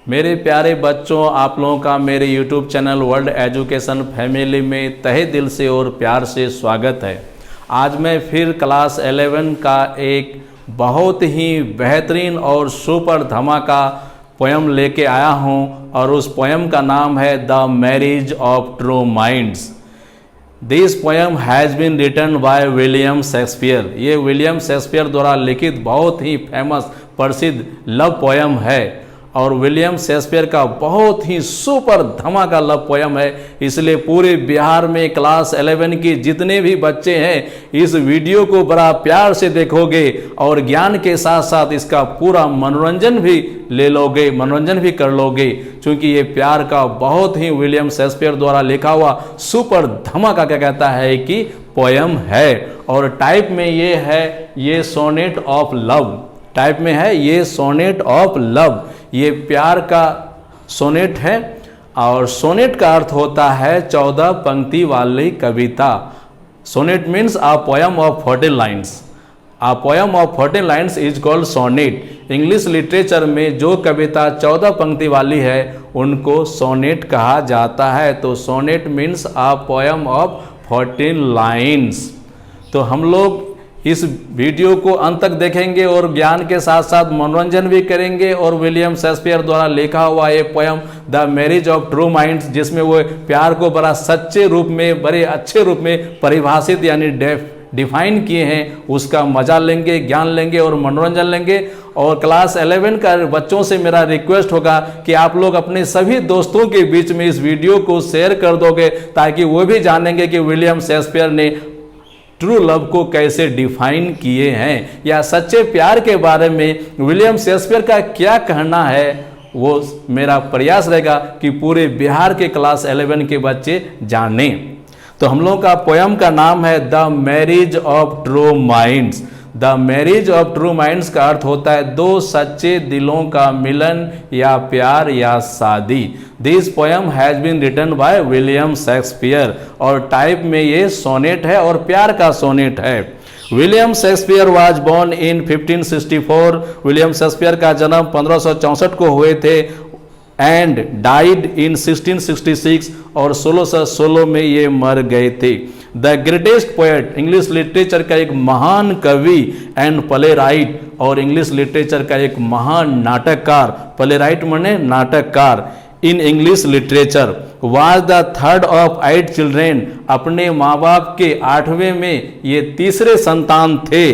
मेरे प्यारे बच्चों, आप लोगों का मेरे YouTube channel world education family में तहे दिल से और प्यार से स्वागत है। आज मैं फिर क्लास 11 का एक बहुत ही बेहतरीन और सुपर धमाका पोयम लेके आया हूँ और उस पोयम का नाम है the marriage of true minds. This poem has been written by William Shakespeare. ये विलियम शेक्सपियर द्वारा लिखित बहुत ही फेमस प्रसिद्ध लव पोयम है और विलियम शेक्सपियर का बहुत ही सुपर धमाका लव पोयम है। इसलिए पूरे बिहार में क्लास 11 की जितने भी बच्चे हैं इस वीडियो को बड़ा प्यार से देखोगे और ज्ञान के साथ साथ इसका पूरा मनोरंजन भी ले लोगे, मनोरंजन भी कर लोगे, क्योंकि ये प्यार का बहुत ही विलियम शेक्सपियर द्वारा लिखा हुआ सुपर धमाका क्या कहता है कि पोयम है। और टाइप में ये है, ये सोनेट ऑफ लव टाइप में है, ये सोनेट ऑफ लव, ये प्यार का सोनेट है। और सोनेट का अर्थ होता है 14 पंक्ति वाली कविता। Sonnet means a poem of 14 lines. A poem of 14 lines is called sonnet. English literature में जो कविता 14 पंक्ति वाली है उनको सोनेट कहा जाता है। तो sonnet means a poem of 14 lines. तो हम लोग इस वीडियो को अंत तक देखेंगे और ज्ञान के साथ साथ मनोरंजन भी करेंगे। और विलियम शेक्सपियर द्वारा लिखा हुआ ये poem the marriage of true minds, जिसमें वो प्यार को बड़ा सच्चे रूप में, बड़े अच्छे रूप में परिभाषित यानी डिफाइन किए हैं, उसका मजा लेंगे, ज्ञान लेंगे और मनोरंजन लेंगे। और क्लास 11 का बच्चों से मेरा रिक्वेस्ट होगा कि आप लोग अपने सभी दोस्तों के बीच में इस वीडियो को शेयर कर दोगे ताकि वो भी जानेंगे कि विलियम शेक्सपियर ने ट्रू लव को कैसे डिफाइन किए हैं या सच्चे प्यार के बारे में विलियम शेक्सपियर का क्या कहना है। वो मेरा प्रयास रहेगा कि पूरे बिहार के क्लास 11 के बच्चे जानें। तो हम लोगों का पोयम का नाम है the marriage of true minds. The marriage of true minds का अर्थ होता है दो सच्चे दिलों का मिलन या प्यार या शादी। This poem has been written by William Shakespeare और टाइप में ये सोनेट है और प्यार का सोनेट है। William Shakespeare was born in 1564। William Shakespeare का जन्म 1564 को हुए थे एंड डाइड इन 1666 और 1616 में ये मर गए थे। The greatest poet, English literature का एक महान कवि एंड प्लेराइट और इंग्लिश लिटरेचर का एक महान नाटककार, प्लेराइट माने नाटककार in English literature, was the third of 8 children. अपने माँ बाप के 8वें में ये तीसरे संतान थे।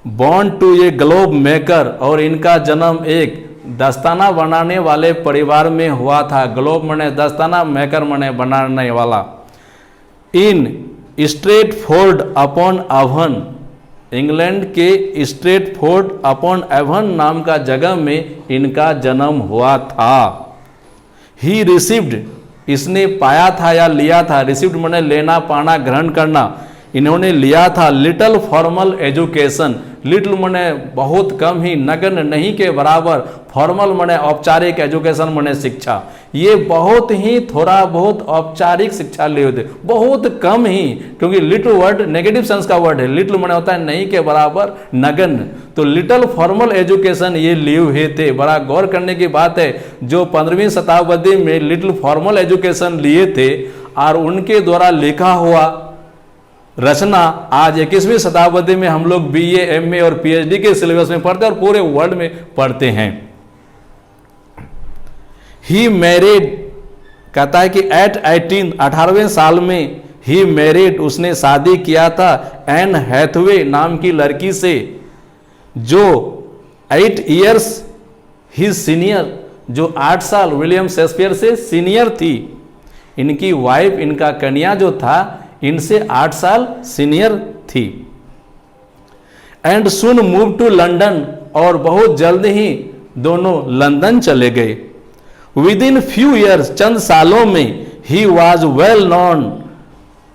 Born to a glove maker और इनका जन्म एक दस्ताना बनाने वाले परिवार में हुआ था। ग्लोब मने दस्ताना, मेकर मने बनाने वाला। इन स्ट्रेटफोर्ड अपॉन एवन, इंग्लैंड के स्ट्रेटफोर्ड अपॉन एवन नाम का जगह में इनका जन्म हुआ था। ही रिसीव्ड, इसने पाया था या लिया था, रिसीव्ड मने लेना, पाना, ग्रहण करना। इन्होंने लिया था लिटिल फॉर्मल एजुकेशन। लिटिल मने बहुत कम ही, नगण्य नहीं के बराबर, फॉर्मल मने औपचारिक, एजुकेशन मने शिक्षा। ये बहुत ही थोड़ा बहुत औपचारिक शिक्षा लिए होते, बहुत कम ही, क्योंकि लिटिल वर्ड नेगेटिव सेंस का वर्ड है। लिटिल मने होता है नहीं के बराबर, नगण्य। तो लिटिल फॉर्मल एजुकेशन ये लिए हुए थे। बड़ा गौर करने की बात है, जो 15वीं शताब्दी में लिटिल फॉर्मल एजुकेशन लिए थे और उनके द्वारा लिखा हुआ रचना आज 21वीं शताब्दी में हम लोग BA, MA और PhD के सिलेबस में पढ़ते हैं और पूरे वर्ल्ड में पढ़ते हैं। ही मैरिड, कहता है कि एट 18वें साल में ही मैरिड, उसने शादी किया था एन हैथवे नाम की लड़की से जो 8 इयर्स ही सीनियर, जो 8 साल विलियम शेक्सपियर से सीनियर थी। इनकी वाइफ, इनका कन्या जो था इनसे 8 साल सीनियर थी। And soon move to London, और बहुत जल्द ही दोनों लंदन चले गए। विद इन फ्यू ईयर्स, चंद सालों में ही was well known,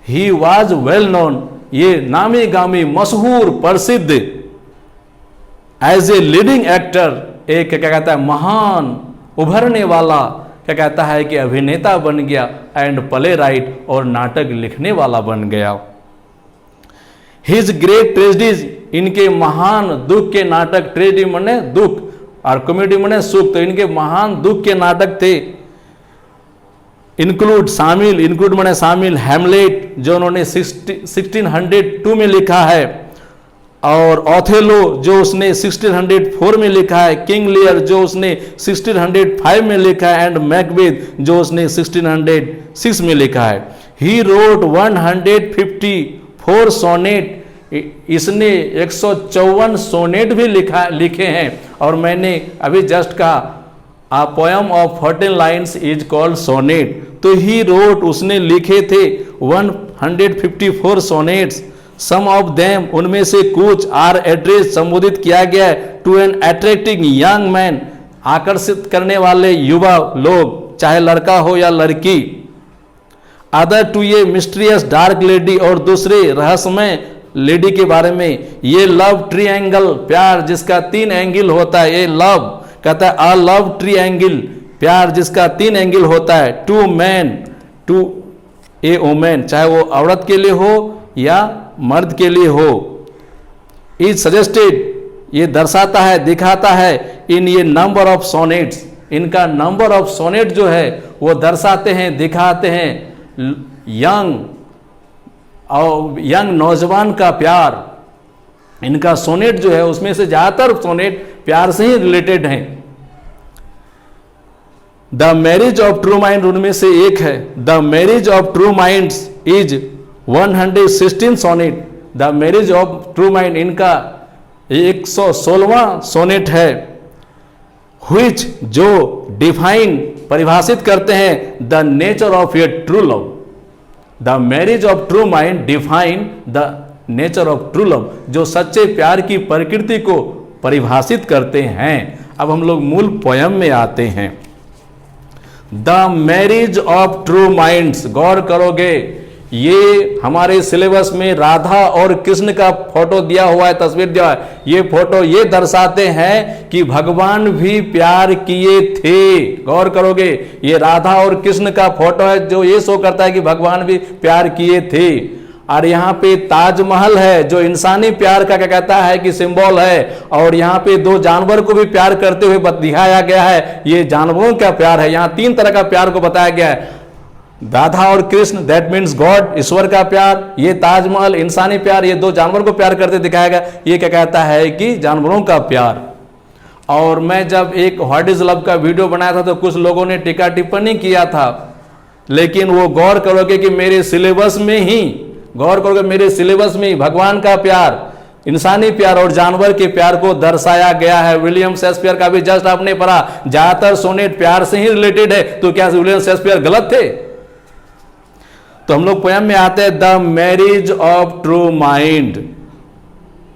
he was well known, ये नामी गामी मशहूर प्रसिद्ध एज ए लीडिंग एक्टर, एक क्या कहता है महान उभरने वाला क्या कहता है कि अभिनेता बन गया एंड प्ले राइट और नाटक लिखने वाला बन गया। हिज ग्रेट ट्रेजेडीज, इनके महान दुख के नाटक, ट्रेजेडी माने दुख, और कॉमेडी माने सुख। तो इनके महान दुख के नाटक थे। इंक्लूड माने शामिल हैमलेट जो उन्होंने 1602 में लिखा है, और ओथेलो जो उसने 1604 में लिखा है, किंग लियर जो उसने 1605 में लिखा है, एंड मैकबेथ जो उसने 1606 में लिखा है। ही रोट 154 सोनेट, इसने 154 सोनेट भी लिखे हैं। और मैंने अभी जस्ट कहा a poem of 14 lines is called sonnet. तो ही रोट, उसने लिखे थे 154 सोनेट्स। सम ऑफ देम, उनमें से कुछ आर एड्रेस, संबोधित किया गया है to an attracting young man, आकर्षित करने वाले युवा लोग, चाहे लड़का हो या लड़की। अदर टू ये मिस्टीरियस डार्क लेडी, और दूसरे रहस्यमय लेडी के बारे में। ये लव ट्रायंगल, प्यार जिसका 3 एंगल होता है, ये लव कहता है अ लव ट्रायंगल, प्यार जिसका 3 एंगल होता है। Two man to a women, चाहे वो औरत के लिए हो या मर्द के लिए हो। इज सजेस्टेड, ये दर्शाता है, दिखाता है इन ये नंबर ऑफ सोनेट्स, इनका नंबर ऑफ सोनेट जो है वो दर्शाते हैं, दिखाते हैं यंग नौजवान का प्यार। इनका सोनेट जो है उसमें से ज्यादातर सोनेट प्यार से ही रिलेटेड हैं। The marriage of true mind उनमें से एक है। The marriage of true minds is 116 sonnet. The marriage of true mind इनका 116वां सोनेट है। व्हिच जो डिफाइन, परिभाषित करते हैं the nature of a true love. The marriage of true mind define the nature of true love, जो सच्चे प्यार की प्रकृति को परिभाषित करते हैं। अब हम लोग मूल पोयम में आते हैं। The marriage of true minds, गौर करोगे ये हमारे सिलेबस में राधा और कृष्ण का फोटो दिया हुआ है, तस्वीर दिया है। ये फोटो ये दर्शाते हैं कि भगवान भी प्यार किए थे। गौर करोगे ये राधा और कृष्ण का फोटो है जो ये शो करता है कि भगवान भी प्यार किए थे। और यहाँ पे ताजमहल है जो इंसानी प्यार का क्या कहता है कि सिंबल है। और यहाँ पे 2 जानवर को भी प्यार करते हुए दिखाया गया है, ये जानवरों का प्यार है। यहाँ 3 तरह का प्यार को बताया गया है, राधा और कृष्ण, दैट मीन्स गॉड, ईश्वर का प्यार। ये ताजमहल इंसानी प्यार, ये 2 जानवर को प्यार करते दिखाया गया, ये क्या कहता है कि जानवरों का प्यार। और मैं जब एक व्हाट इज लव का वीडियो बनाया था तो कुछ लोगों ने टीका टिप्पणी किया था, लेकिन वो गौर करोगे कि मेरे सिलेबस में ही, गौर करोगे मेरे सिलेबस में ही भगवान का प्यार, इंसानी प्यार और जानवर के प्यार को दर्शाया गया है। विलियम शेक्सपियर का भी जस्ट आपने पढ़ा, ज्यादातर सोनेट प्यार से ही रिलेटेड है। तो क्या विलियम शेक्सपियर गलत थे? तो हम लोग पोयम में आते हैं। The marriage of true mind,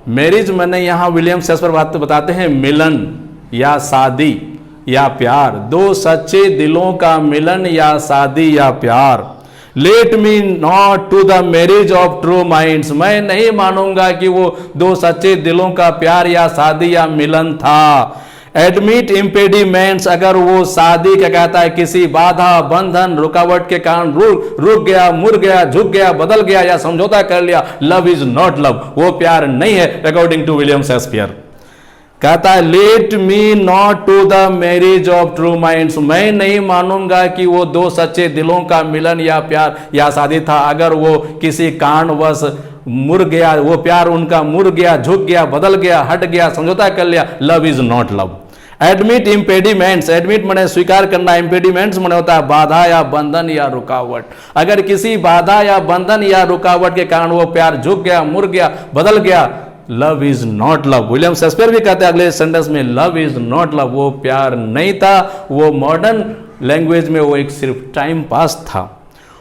marriage मैंने यहां विलियम शेक्सपियर बताते हैं मिलन या शादी या प्यार, 2 सच्चे दिलों का मिलन या शादी या प्यार। Let me not to the marriage of true minds, मैं नहीं मानूंगा कि वो 2 सच्चे दिलों का प्यार या शादी या मिलन था। एडमिट इम्पेडिमेंट्स, अगर वो शादी क्या कहता है किसी बाधा, बंधन, रुकावट के कारण रुक गया, मुड़ गया, झुक गया, बदल गया या समझौता कर लिया, लव इज नॉट लव, वो प्यार नहीं है अकॉर्डिंग टू विलियम शेक्सपियर। कहता है let me not to the marriage of true minds, मैं नहीं मानूंगा कि वो 2 सच्चे दिलों का मिलन या प्यार या शादी था। अगर वो किसी कारणवश मुड़ गया, वो प्यार उनका मुड़ गया, झुक गया, बदल गया, हट गया, समझौता कर लिया, love is not love. Admit impediments, admit माने स्वीकार करना, इम्पेडिमेंट्स माने होता है बाधा या बंधन या रुकावट। अगर किसी बाधा या बंधन या रुकावट के कारण वो प्यार झुक गया, मुड़ गया, बदल गया, love is not love. William Shakespeare भी कहते हैं अगले सेंटेंस में, लव इज नॉट लव, वो प्यार नहीं था, वो मॉडर्न लैंग्वेज में वो एक सिर्फ टाइम पास था।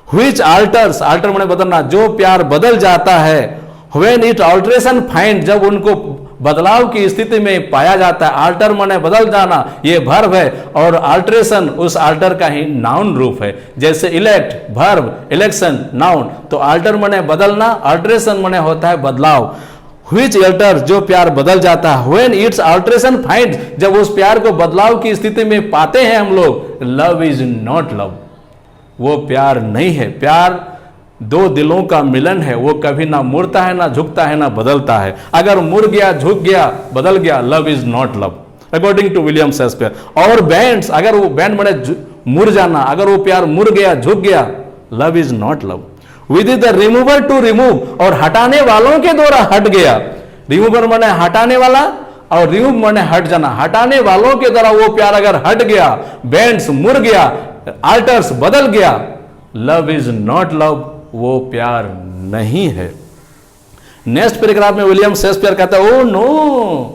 व्हिच अल्टर्स, अल्टर माने बदलना, जो प्यार बदल जाता है। व्हेन इट अल्टरेशन फाइंड, जब उनको बदलाव की स्थिति में पाया जाता है। अल्टर माने बदल जाना, ये वर्ब है, और अल्टरेशन उस अल्टर का ही नाउन रूप है। जैसे इलेक्ट वर्ब, इलेक्शन नाउन, तो अल्टर माने बदलना, अल्टरेशन माने होता है बदलाव। व्हिच अल्टर, जो प्यार बदल जाता है। व्हेन इट्स अल्टरेशन फाइंड, जब उस प्यार को बदलाव की स्थिति में पाते हैं हम लोग, लव इज नॉट लव, वो प्यार नहीं है। प्यार 2 दिलों का मिलन है, वो कभी ना मुड़ता है, ना झुकता है, ना बदलता है। अगर मुड़ गया, झुक गया, बदल गया, love is not love. According to William Shakespeare. और बैंड्स, अगर वो बैंड मैंने मुड़ जाना, अगर वो प्यार मुड़ गया, झुक गया, love is not love. With the remover to remove, और हटाने वालों के द्वारा हट गया। रिमूवर मैंने हटाने वाला और रिमूव मैंने हट जाना, हटाने वालों के द्वारा वो प्यार अगर हट गया, बैंड्स मुड़ गया, आल्टर्स बदल गया, लव इज नॉट लव, वो प्यार नहीं है। नेक्स्ट पैराग्राफ में विलियम शेक्सपियर कहता है, oh no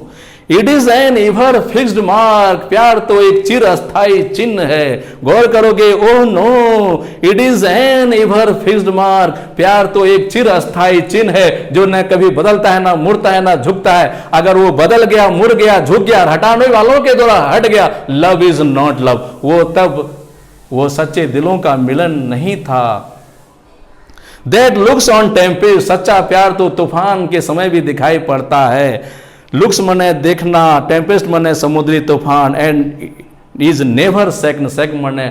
it is an ever fixed mark, प्यार तो एक चिरस्थायी चिन्ह है। गौर करोगे, oh no it is an ever fixed mark, प्यार तो एक चिरस्थायी चिन्ह है जो न कभी बदलता है, ना मुड़ता है, ना झुकता है। अगर वो बदल गया, मुड़ गया, झुक गया, हटाने वालों के द्वारा हट गया, लव इज नॉट लव, वो तब वो सच्चे दिलों का मिलन नहीं था। दैट लुक्स ऑन टेम्पेस्ट, सच्चा प्यार तो तूफान के समय भी दिखाई पड़ता है। लुक्स मने देखना, टेम्पेस्ट मने समुद्री तूफान, एंड इज नेवर सेकंड, सेक मने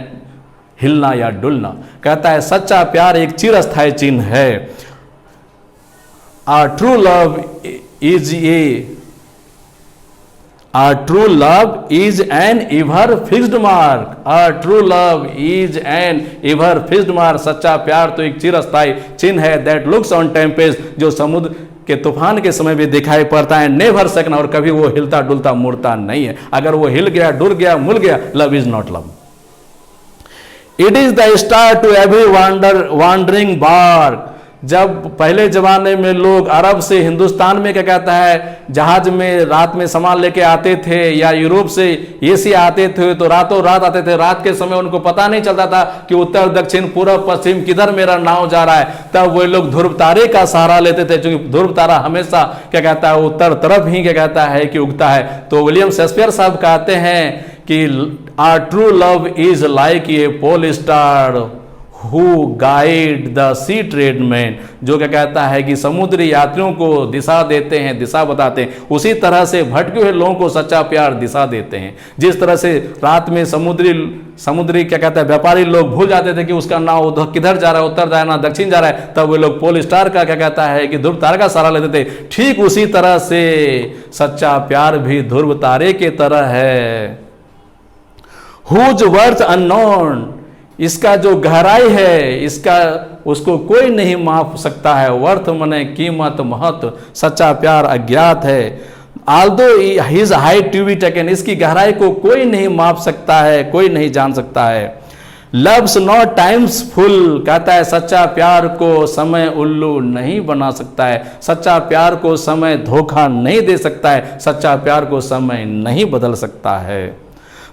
हिलना या डुलना। कहता है सच्चा प्यार एक चिरस्थायी चिन्ह है। Our true love is an ever fixed mark, our true love is an ever fixed mark, सच्चा प्यार तो एक चिरस्थायी चिन्ह है। दैट लुक्स ऑन टेम्पेस्ट, जो समुद्र के तूफान के समय भी दिखाई पड़ता है। नेवर सेकंड, और कभी वो हिलता डुलता मुड़ता नहीं है। अगर वो हिल गया, डुल गया, मुड़ गया, love is not love. It is the star to every wandering bark, जब पहले जमाने में लोग अरब से हिंदुस्तान में क्या कहता है जहाज में रात में सामान लेके आते थे, या यूरोप से एशिया आते थे, तो रातों रात आते थे। रात के समय उनको पता नहीं चलता था कि उत्तर दक्षिण पूर्व पश्चिम किधर मेरा नाव जा रहा है। तब वो लोग ध्रुव तारे का सहारा लेते थे, क्योंकि ध्रुव तारा हमेशा क्या कहता है उत्तर तरफ ही क्या कहता है कि उगता है। तो विलियम शेक्सपियर साहब कहते हैं कि our true love is like a pole star who guide the sea tradesman, जो क्या कहता है कि समुद्री यात्रियों को दिशा देते हैं, दिशा बताते हैं। उसी तरह से भटके हुए लोगों को सच्चा प्यार दिशा देते हैं। जिस तरह से रात में समुद्री क्या कहता है व्यापारी लोग भूल जाते थे कि उसका नाव उधर किधर जा रहा है, उत्तर जा रहा है ना दक्षिण जा रहा है, तब वे लोग पोल स्टार का क्या कहता है कि ध्रुव तारे का सहारा लेते थे। ठीक उसी तरह से सच्चा प्यार भी ध्रुव तारे के तरह है। हुज वर्थ अननोन, इसका जो गहराई है, इसका उसको कोई नहीं माप सकता है। वर्थ मने कीमत, महत्व, सच्चा प्यार अज्ञात है। Although his height to be taken, इसकी गहराई को कोई नहीं माप सकता है, कोई नहीं जान सकता है। लव्स नॉट टाइम्स फुल, कहता है सच्चा प्यार को समय उल्लू नहीं बना सकता है। सच्चा प्यार को समय धोखा नहीं दे सकता है। सच्चा प्यार को समय नहीं बदल सकता है।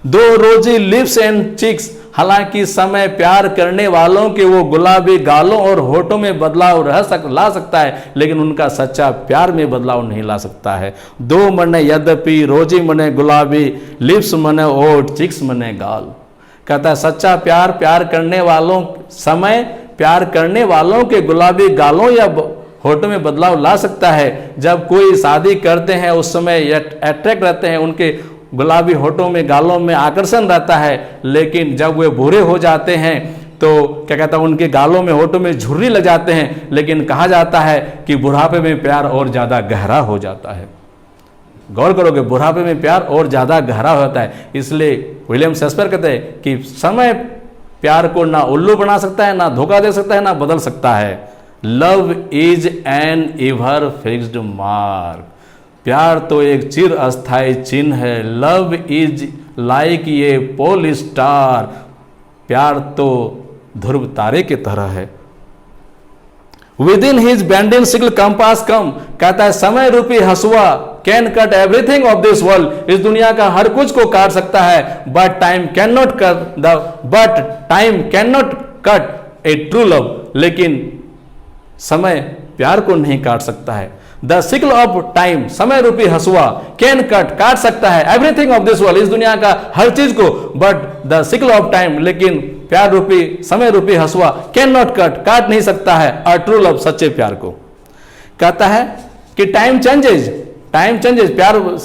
दो रोजी लिप्स एंड चिक्स, हालांकि समय प्यार करने वालों के वो गुलाबी गालों और होठों में बदलाव ला सकता है, लेकिन उनका सच्चा प्यार में बदलाव नहीं ला सकता है। दो मने यद्यपि, रोजी मने गुलाबी, लिप्स मने होठ, चिक्स मने गाल। कहता है सच्चा प्यार प्यार करने वालों, समय प्यार करने वालों के गुलाबी गालों या होठों में बदलाव ला सकता है। जब कोई शादी करते हैं उस समय अट्रैक्ट रहते हैं, उनके गुलाबी होठों में गालों में आकर्षण रहता है, लेकिन जब वे बूढ़े हो जाते हैं तो क्या कहता है उनके गालों में होठों में झुर्री लग जाते हैं। लेकिन कहा जाता है कि बुढ़ापे में प्यार और ज़्यादा गहरा हो जाता है। गौर करोगे, बुढ़ापे में प्यार और ज़्यादा गहरा होता है। इसलिए विलियम शेक्सपियर कहते हैं कि समय प्यार को ना उल्लू बना सकता है, ना धोखा दे सकता है, ना बदल सकता है। Love is an ever fixed mark, प्यार तो एक चिर अस्थायी चिन्ह है। Love is like a pole star, प्यार तो ध्रुव तारे की तरह है। Within his bending sickle compass come, कहता है समय रूपी हसुआ can cut everything of this world, इस दुनिया का हर कुछ को काट सकता है। But time can not cut a true love, लेकिन समय प्यार को नहीं काट सकता है। द सिकल ऑफ टाइम, समय रूपी हसुआ कैन कट, काट सकता है एवरीथिंग ऑफ दिस वर्ल्ड, इस दुनिया का हर चीज को। But the sickle of time, लेकिन प्यार रूपी समय रूपी हसुआ कैन नॉट कट, काट नहीं सकता है अ ट्रू लव, सच्चे प्यार को। कहता है कि टाइम चेंजेज, प्यार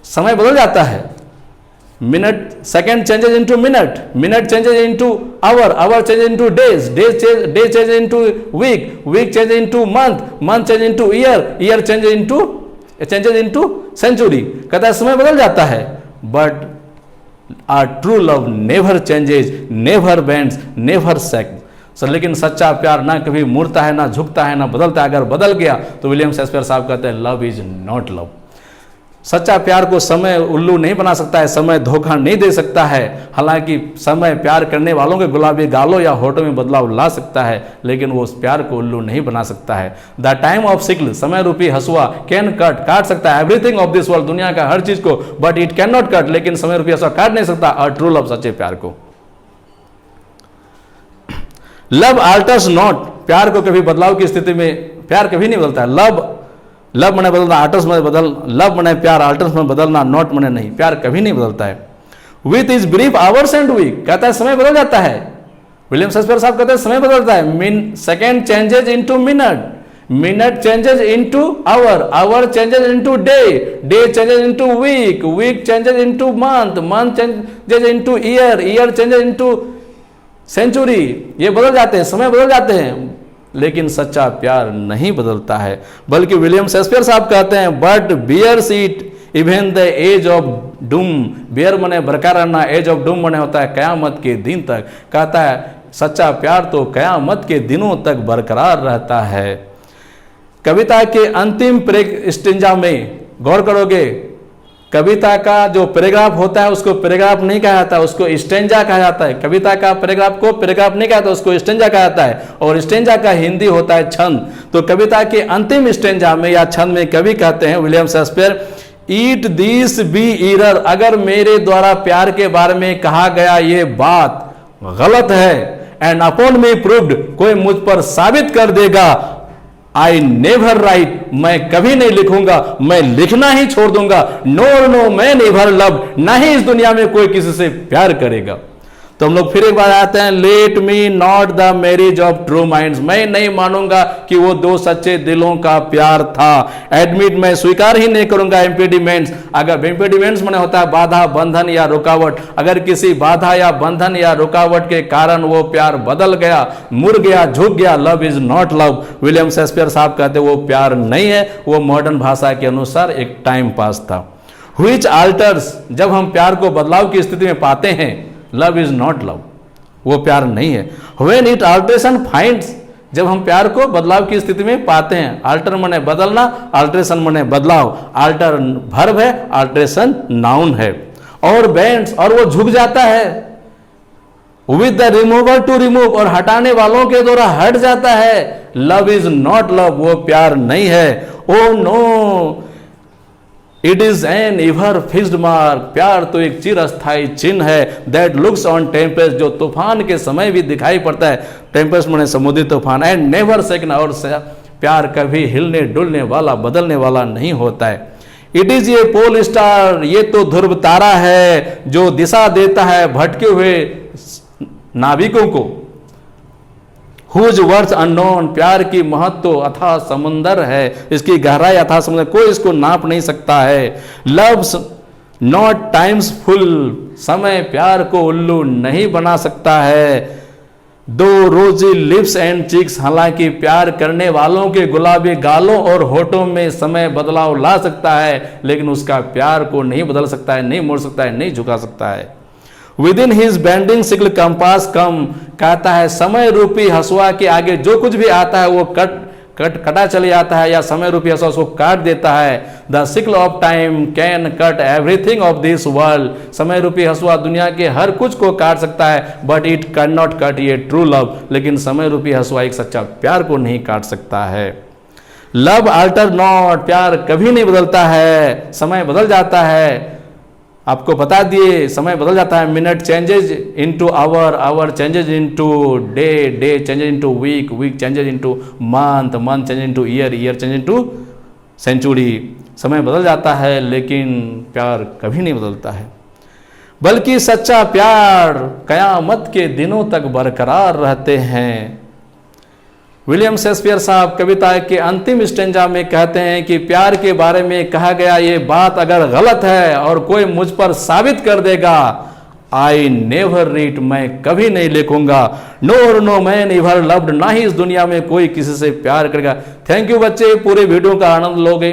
समय बदल जाता है। Minute second changes into minute changes into hour changes into days changes into week changes into month changes into year changes into century. कहता है समय बदल जाता है। But our true love never changes, never bends, never sex. लेकिन सच्चा प्यार ना कभी मुड़ता है, ना झुकता है, ना बदलता है। अगर बदल गया तो विलियम शेक्सपियर साहब कहते हैं लव इज नॉट लव। सच्चा प्यार को समय उल्लू नहीं बना सकता है, समय धोखा नहीं दे सकता है। हालांकि समय प्यार करने वालों के गुलाबी गालों या होठों में बदलाव ला सकता है, लेकिन वो उस प्यार को उल्लू नहीं बना सकता है। द टाइम ऑफ सिकल, समय रूपी हसुआ, कैन कट, काट सकता है एवरीथिंग ऑफ दिस वर्ल्ड, दुनिया का हर चीज को, but it can not cut, लेकिन समय रूपी हसुआ काट नहीं सकता अ ट्रू लव, सच्चे प्यार को। लव आल्टर्स नॉट, प्यार को कभी बदलाव की स्थिति में, प्यार कभी नहीं बदलता है। लव मने बदलना, आल्टर्स में बदल, लव मने प्यार, आल्टर्स में बदलना, नॉट मने नहीं, प्यार कभी नहीं बदलता है। With his brief hours and week, कहता है समय बदल जाता है। विलियम शेक्सपियर साहब कहते हैं समय बदलता है। Second changes into minute, minute changes into hour, hour changes into day, day changes into week, week changes into month, month changes into year, year changes into century. ये बदल जाते हैं, समय बदल जाते हैं, लेकिन सच्चा प्यार नहीं बदलता है। बल्कि विलियम शेक्सपियर साहब कहते हैं but bears it even the edge of doom, bear मने बरकरार रहना, एज ऑफ डूम मने होता है कयामत के दिन तक। कहता है सच्चा प्यार तो कयामत के दिनों तक बरकरार रहता है। कविता के अंतिम स्टेंजा में गौर करोगे, कविता का जो पैराग्राफ होता है उसको पैराग्राफ नहीं कहा जाता, उसको स्टेंजा कहा जाता है। कविता का पैराग्राफ को पैराग्राफ नहीं कहा जाता, उसको स्टेंजा कहा जाता है, और स्टेंजा का हिंदी होता है छंद। तो कविता के अंतिम स्टेंजा में या छंद में कवि कहते हैं William Shakespeare, it this be error, अगर मेरे द्वारा प्यार के बारे में कहा गया ये बात गलत है, एंड अपॉन मी प्रूव्ड, कोई मुझ पर साबित कर देगा, आई नेवर राइट, मैं कभी नहीं लिखूंगा, मैं लिखना ही छोड़ दूंगा, नो मैं नेवर लव, ना ही इस दुनिया में कोई किसी से प्यार करेगा। तो हम लोग फिर एक बार आते हैं, late me not the marriage of true minds, मैं नहीं मानूंगा कि वो दो सच्चे दिलों का प्यार था। एडमिट, मैं स्वीकार ही नहीं करूंगा इम्पेडिमेंट्स, अगर इम्पेडिमेंट्स माने होता है बाधा, बंधन या रुकावट, अगर किसी बाधा या बंधन या रुकावट के कारण वो प्यार बदल गया, मुड़ गया, झुक गया, love is not love. William Shakespeare साहब कहते वो प्यार नहीं है, वो मॉडर्न भाषा के अनुसार एक टाइम पास था। व्हिच आल्टर्स, जब हम प्यार को बदलाव की स्थिति में पाते हैं, लव इज नॉट लव, वो प्यार नहीं है। व्हेन इट अल्ट्रेशन फाइंड्स, जब हम प्यार को बदलाव की स्थिति में पाते हैं, अल्टर मने बदलना, अल्ट्रेशन मने बदलाव, अल्टर वर्ब है, अल्ट्रेशन नाउन है। और बेंड्स, और वो झुक जाता है, with the remover to remove, और हटाने वालों के द्वारा हट जाता है। लव इज नॉट लव, वो प्यार नहीं है। Oh no it is an ever fixed mark, प्यार तो एक चिरस्थायी चिन्ह है। दैट लुक्स ऑन टेम्पेस्ट, जो तूफान के समय भी दिखाई पड़ता है, टेम्पेस्ट माने समुद्री तूफान, एंड नेवर सेकंड, और प्यार कभी हिलने डुलने वाला, बदलने वाला नहीं होता है। It is a pole star, ये तो ध्रुव तारा है जो दिशा देता है भटके हुए नाविकों को। हुज वर्ड्स अननोन, प्यार की महत्व अथाह समुंदर है, इसकी गहराई अथाह समुंदर, कोई इसको नाप नहीं सकता है। लव्स नॉट टाइम्स फुल, समय प्यार को उल्लू नहीं बना सकता है। दो रोजी लिप्स एंड चिक्स, हालांकि प्यार करने वालों के गुलाबी गालों और होठों में समय बदलाव ला सकता है, लेकिन उसका प्यार को नहीं बदल सकता है, नहीं मोड़ सकता है, नहीं झुका सकता है। Within his bending sickle compass come, कहता है समय रूपी हसुआ के आगे जो कुछ भी आता है वो कटा चले जाता है, या समय रूपी हसुआ उसको काट देता है। The sickle of time can cut everything of this world, समय रूपी हसुआ दुनिया के हर कुछ को काट सकता है, but it can not cut ये ट्रू लव, लेकिन समय रूपी हसुआ एक सच्चा प्यार को नहीं काट सकता है। लव अल्टर नॉट, प्यार कभी नहीं बदलता है, समय बदल जाता है। आपको बता दिए समय बदल जाता है। Minute changes into hour, hour changes into day, day changes into week, week changes into month, month changes into year, year changes into century. समय बदल जाता है, लेकिन प्यार कभी नहीं बदलता है, बल्कि सच्चा प्यार कयामत के दिनों तक बरकरार रहते हैं। विलियम शेक्सपियर साहब कविता के अंतिम स्टेंजा में कहते हैं कि प्यार के बारे में कहा गया ये बात अगर गलत है और कोई मुझ पर साबित कर देगा, आई नेवर रीड, मैं कभी नहीं लिखूंगा, नो मैन एवर लव्ड, ना ही इस दुनिया में कोई किसी से प्यार करेगा। थैंक यू बच्चे, पूरे वीडियो का आनंद लोगे।